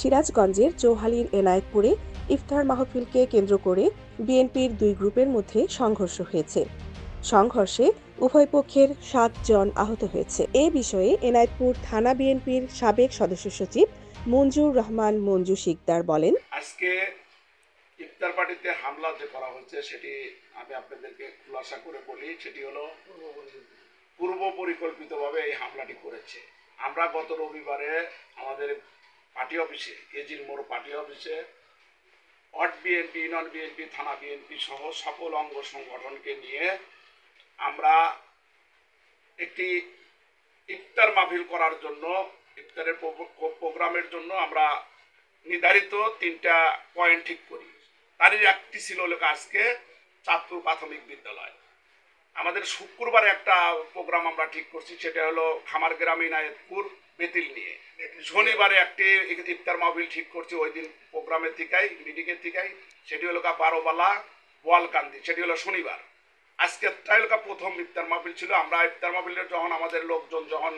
সিরাজগঞ্জের চৌহালির এনায়েতপুরে ইফতার মাহফিলকে কেন্দ্র করে বিএনপির দুই গ্রুপের মধ্যে সংঘর্ষ হয়েছে। সংঘর্ষে উভয় পক্ষের ৭ জন আহত হয়েছে। এ বিষয়ে এনায়েতপুর থানা বিএনপির সাবেক সদস্য সচিব মঞ্জুর রহমান মঞ্জু শিকদার বলেন, আজকে ইফতার পার্টিতে হামলা যে করা হয়েছে সেটি আমি আপনাদেরকে খুলাসা করে বলি, সেটি হলো পূর্ব পরিকল্পিতভাবে এই হামলাটি করেছে। আমরা গত রবিবারে আমাদের পার্টি অফিসে, কেজির মোড় পার্টি অফিসে ওয়ার্ড বিএনপি, ইউনিয়ন বিএনপি, থানা বিএনপি সহ সকল অঙ্গ সংগঠনকে নিয়ে আমরা একটি ইফতার মাহফিল করার জন্য, ইফতারের প্রোগ্রামের জন্য আমরা নির্ধারিত ৩টা পয়েন্ট ঠিক করি। তারই একটি ছিল আজকে চাঁদপুর প্রাথমিক বিদ্যালয়। আমাদের শুক্রবারে একটা প্রোগ্রাম আমরা ঠিক করছি, সেটা হলো খামারগ্রাম ইনায়েতপুর বেতিল নিয়ে। শনিবারে একটি ইফতার মাহফিল ঠিক করছি ওই দিন প্রোগ্রামের থেকেই, মিটিংয়ের থেকেই, সেটি হলো বারোবালা বোয়ালকান্দি, সেটি হলো শনিবার। আজকেরটাই হলো প্রথম ইফতার মাহফিল ছিল। আমরা ইফতার মাহফিলের যখন আমাদের লোকজন যখন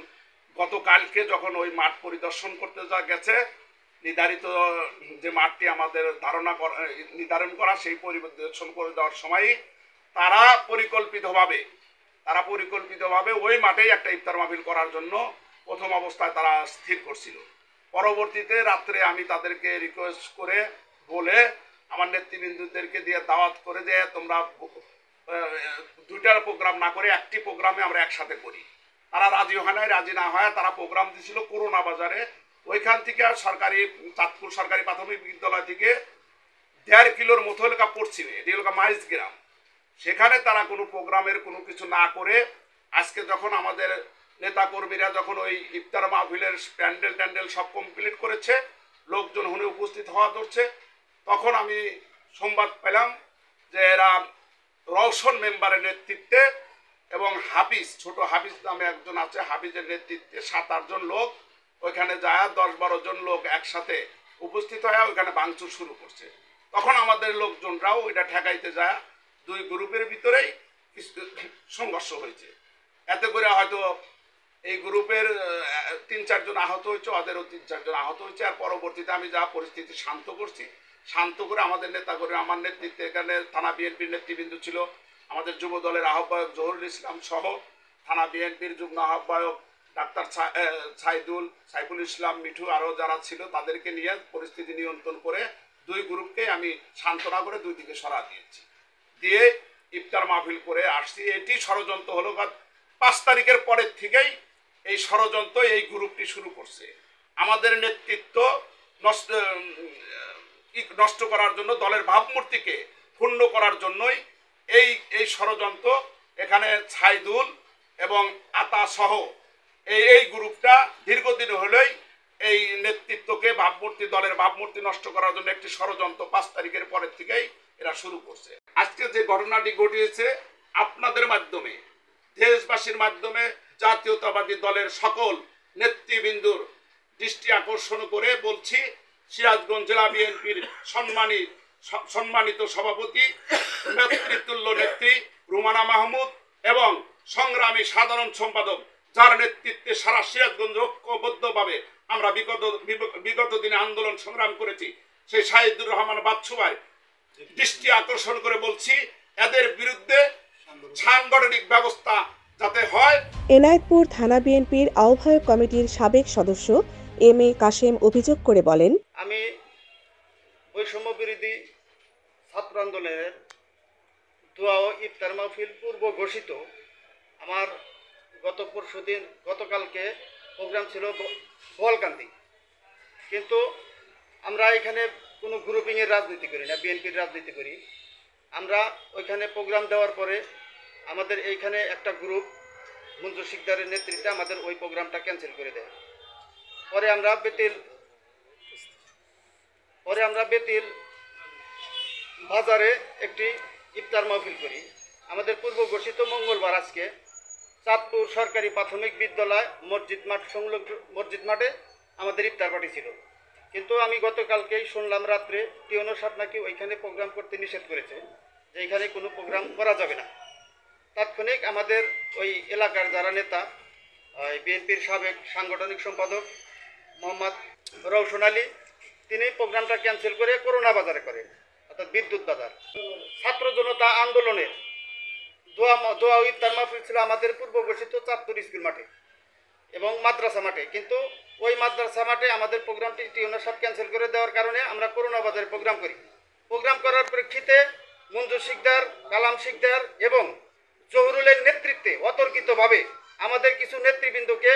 গতকালকে যখন ওই মাঠ পরিদর্শন করতে গেছে, নির্ধারিত যে মাঠটি আমাদের নির্ধারণ করা, সেই পরিদর্শন করে দেওয়ার সময়ই তারা পরিকল্পিতভাবে ওই মাঠেই একটা ইফতার মাহফিল করার জন্য প্রথম অবস্থায় তারা স্থির করছিল। পরবর্তীতে রাত্রে আমি তাদেরকে রিকোয়েস্ট করে বলে আমার নেতৃবৃন্দদেরকে দিয়ে দাওয়াত করে যে তোমরা দুইটার প্রোগ্রাম না করে একটি প্রোগ্রামে আমরা একসাথে করি। তারা রাজি হয় নাই, রাজি না হয় তারা প্রোগ্রাম দিয়েছিল করোনা বাজারে। ওইখান থেকে চাঁদপুর সরকারি প্রাথমিক বিদ্যালয় থেকে 1.5 কিলোর মতো এলাকা পশ্চিমে, এটি এলাকা মাইজ গ্রাম, সেখানে তারা কোনো প্রোগ্রামের কোনো কিছু না করে আজকে যখন আমাদের নেতাকর্মীরা যখন ওই ইফতার মাহফিলের প্যান্ডেল সব কমপ্লিট করেছে, লোকজন হুনে উপস্থিত হওয়া ধরছে, তখন আমি সংবাদ পেলাম যে এরা রওশন মেম্বারের নেতৃত্বে এবং হাফিজ, ছোট হাফিজ নামে একজন আছে, হাফিজের নেতৃত্বে 7-8 জন লোক ওইখানে যায়, 10-12 জন লোক একসাথে উপস্থিত হয়ে ওইখানে ভাঙচুর শুরু করছে। তখন আমাদের লোকজনরাও এটা ঠেকাইতে যায়, দুই গ্রুপের ভিতরেই সংঘর্ষ হয়েছে। এতে করে হয়তো এই গ্রুপের 3-4 জন আহত হয়েছে, ওদেরও 3-4 জন আহত হয়েছে। আর পরবর্তীতে আমি যা পরিস্থিতি শান্ত করে আমাদের নেতা করে আমার নেতৃত্বে এখানে থানা বিএনপির নেতৃবৃন্দ ছিল, আমাদের যুব দলের আহ্বায়ক জহুরুল ইসলাম সহ থানা বিএনপির যুগ্ম আহ্বায়ক ডাক্তার সাইফুল ইসলাম মিঠু, আরও যারা ছিল তাদেরকে নিয়ে পরিস্থিতি নিয়ন্ত্রণ করে দুই গ্রুপকে আমি সান্ত্বনা করে দুই দিকে সরা দিয়েছি, দিয়ে ইফতার মাহফিল করে আসছি। এটি ষড়যন্ত্র হলো 5 তারিখের পরের থেকেই এই ষড়যন্ত্র এই গ্রুপটি শুরু করছে। আমাদের নেতৃত্ব নষ্ট করার জন্য, দলের ভাবমূর্তিকে ক্ষুণ্ণ করার জন্যই এই ষড়যন্ত্র। এখানে ছাইদুল এবং আতা সহ এই গ্রুপটা দীর্ঘদিন হলেই এই নেতৃত্বকে দলের ভাবমূর্তি নষ্ট করার জন্য একটি ষড়যন্ত্র 5 তারিখের পরের থেকেই এরা শুরু করছে। আজকে যে ঘটনাটি ঘটিয়েছে, আপনাদের মাধ্যমে, দেশবাসীর মাধ্যমে জাতীয়তাবাদী দলের সকল নেতৃবৃন্দুর দৃষ্টি আকর্ষণ করে বলছি, সিরাজগঞ্জ জেলা বিএনপির সম্মানিত সভাপতি, নেতৃত্বতুল্য নেত্রী রুমানা মাহমুদ এবং সংগ্রামী সাধারণ সম্পাদক, যার নেতৃত্বে সারা সিরাজগঞ্জ ঐক্যবদ্ধভাবে আমরা বিগত দিনে আন্দোলন সংগ্রাম করেছি, সেই শাহিদুর রহমান বাচ্চু ভাই দৃষ্টি আকর্ষণ করে বলছি, এদের বিরুদ্ধে সাংগঠনিক ব্যবস্থা যাতে হয়। এনায়েতপুর থানা বিএনপির আহ্বায়ক কমিটির সাবেক সদস্য এম.এ. কাশেম অভিযোগ করে বলেন, আমি বৈষম্য বিরোধী ছাত্র আন্দোলনের দোয়া ও ইফতার মাহফিল পূর্ব ঘোষিত আমার গতকালকে প্রোগ্রাম ছিল বোয়ালকান্দি, কিন্তু আমরা এখানে কোনো গ্রুপিংয়ের রাজনীতি করি না, বিএনপির রাজনীতি করি। আমরা ওইখানে প্রোগ্রাম দেওয়ার পরে আমাদের এইখানে একটা গ্রুপ মঞ্জু শিকদারের নেতৃত্বে আমাদের ওই প্রোগ্রামটা ক্যান্সেল করে দেয়। পরে আমরা বেতিল বাজারে একটি ইফতার মাহফিল করি। আমাদের পূর্ব ঘোষিত মঙ্গলবার আজকে চাঁদপুর সরকারি প্রাথমিক বিদ্যালয় মসজিদ মাঠে আমাদের ইফতার পার্টি ছিল, কিন্তু আমি গতকালকেই শুনলাম রাত্রে টিওনো সাহেব নাকি ওইখানে প্রোগ্রাম করতে নিষেধ করেছে, যে এখানে কোনো প্রোগ্রাম করা যাবে না। তাৎক্ষণিক আমাদের ওই এলাকার যারা নেতা, বিএনপির সাবেক সাংগঠনিক সম্পাদক মোহাম্মদ রওশন আলী তিনি প্রোগ্রামটা ক্যান্সেল করে করোনা বাজারে করে, অর্থাৎ বিদ্যুৎ বাজার। ছাত্র জনতা আন্দোলনের দোয়া ও ইফতার মাহফিল ছিল আমাদের পূর্ব ঘোষিত চাঁদপুর স্কুল মাঠে এবং মাদ্রাসা মাঠে, কিন্তু ওই মাদ্রাসা মাঠে আমাদের প্রোগ্রামটি টিউনার সব ক্যান্সেল করে দেওয়ার কারণে আমরা করোনা বাজারে প্রোগ্রাম করি। প্রোগ্রাম করার প্রেক্ষিতে মঞ্জুর শিকদার, কালাম শিকদার এবং জহুরুলের নেতৃত্বে অতর্কিতভাবে আমাদের কিছু নেতৃবৃন্দকে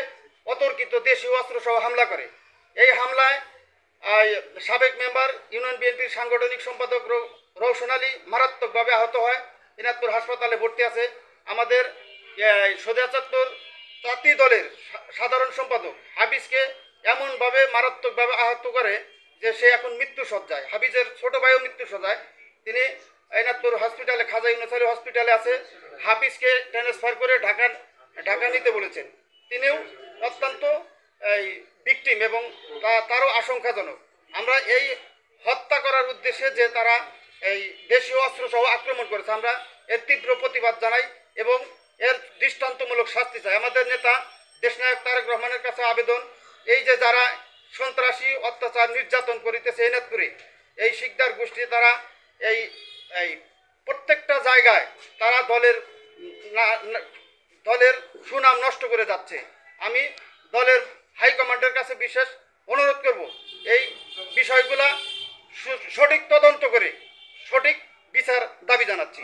অতর্কিত দেশীয় অস্ত্রসহ হামলা করে। এই হামলায় সাবেক মেম্বার ইউনিয়ন বিএনপির সাংগঠনিক সম্পাদক রওশন আলী মারাত্মকভাবে আহত হয়, দিনাজপুর হাসপাতালে ভর্তি আছে। আমাদের সোজা জাতীয় দলের সাধারণ সম্পাদক হাবিজকে এমনভাবে মারাত্মকভাবে আহত করে যে সে এখন মৃত্যুসজ্জায়, হাবিজের ছোট ভাইও মৃত্যুসজ্জায়। তিনি দিনাজপুর হসপিটালে, খাজা ইউনুস আলী হসপিটালে আছে। হাফিজকে ট্রান্সফার করে ঢাকা নিতে বলেছেন। তিনিও অত্যন্ত ভিকটিম এবং তারও আশঙ্কাজনক। আমরা এই হত্যা করার উদ্দেশ্যে যে তারা এই দেশীয় অস্ত্রসহ আক্রমণ করেছে, আমরা এর তীব্র প্রতিবাদ জানাই এবং এর দৃষ্টান্তমূলক শাস্তি চাই। আমাদের নেতা দেশনায়ক তারেক রহমানের কাছে আবেদন, এই যে যারা সন্ত্রাসী অত্যাচার নির্যাতন করিতেছে দিনাজপুরে, এই শিকদার গোষ্ঠী তারা এই প্রত্যেকটা জায়গায় তারা দলের সুনাম নষ্ট করে যাচ্ছে। আমি দলের হাইকমান্ডের কাছে বিশেষ অনুরোধ করব, এই বিষয়গুলা সঠিক তদন্ত করে সঠিক বিচার দাবি জানাচ্ছি।